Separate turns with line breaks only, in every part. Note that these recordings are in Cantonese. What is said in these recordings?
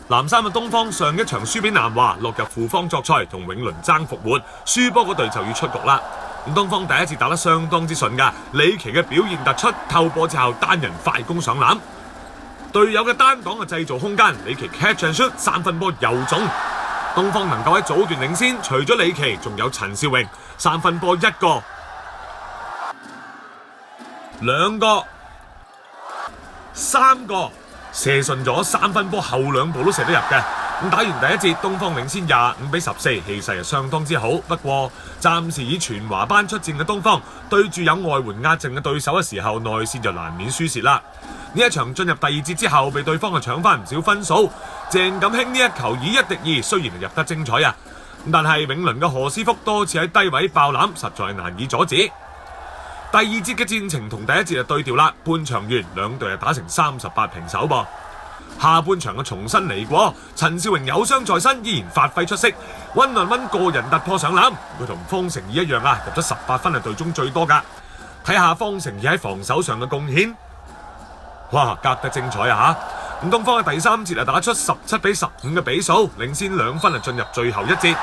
藍衫嘅東方上一場輸俾南華，落入負方作賽，同永倫爭復活，輸波嗰隊就要出局啦。咁東方第一節打得相當之順㗎，李奇嘅表現突出，透波之後單人快攻上籃，隊友嘅單擋嘅製造空間，李奇 catch and shoot 三分波又中，東方能夠喺早段領先，除咗李奇，仲有陳少榮三分波一個、兩個、三個。射順咗三分波後兩步都射得入嘅。咁打完第一節，東方領先25-14，氣勢係相當之好。不過暫時以全華班出戰嘅東方，對住有外援壓陣嘅對手嘅時候，內線就難免輸蝕啦。呢一場進入第二節之後，被對方搶翻唔少分數。鄭錦興呢一球以1敵2，雖然係入得精彩啊，但係永倫嘅何師福多次喺低位爆籃，實在難以阻止。第二節嘅戰情同第一節就對調啦，半場完兩隊打成38平手噃。下半場嘅重新嚟過，陳少榮有傷在身，依然發揮出色，1 on 1個人突破上籃，佢同方成義一樣啊，入咗18分係隊中最多噶。睇下方成義喺防守上嘅貢獻，哇，夾得精彩啊嚇！咁東方嘅第三節打出17-15嘅比數，領先2分進入最後一節。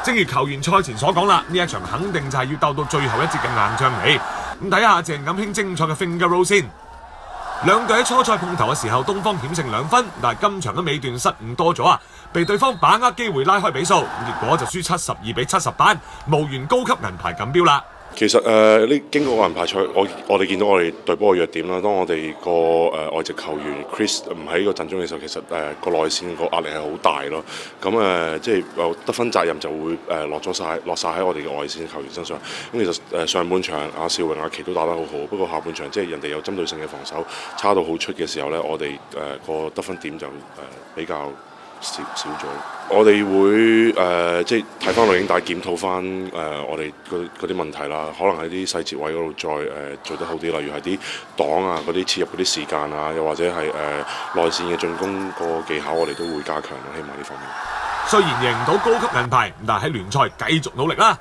正如球員賽前所講啦，呢一場肯定就係要鬥到最後一節嘅硬仗嚟。咁睇下鄭錦興精彩嘅 finger roll 先。兩隊喺初賽碰頭嘅時候，東方險勝2分，但係今場嘅尾段失誤多咗啊，被對方把握機會拉開比數，結果就輸72-78，無緣高級銀牌錦標啦。
其實呢經過個人排賽，我哋見到我哋隊波嘅弱點啦。當我哋個外籍球員 Chris 唔喺個陣中嘅時候，其實個內線個壓力係好大咯。咁即係得分責任就會落晒喺我哋嘅外線球員身上。咁其實上半場阿少榮、阿奇都打得好好，不過下半場即係人哋有針對性嘅防守，差到好出嘅時候呢，我哋個得分點就比較少咗。我哋會即係睇翻錄影帶檢討翻我哋嗰啲問題啦，可能喺啲細節位嗰度再做得好啲，例如係啲擋啊、嗰啲切入嗰啲時間啊，又或者係內線嘅進攻個技巧，我哋都會加強咯，希望呢方面。
雖然贏唔到高級銀牌，但係喺聯賽繼續努力啦。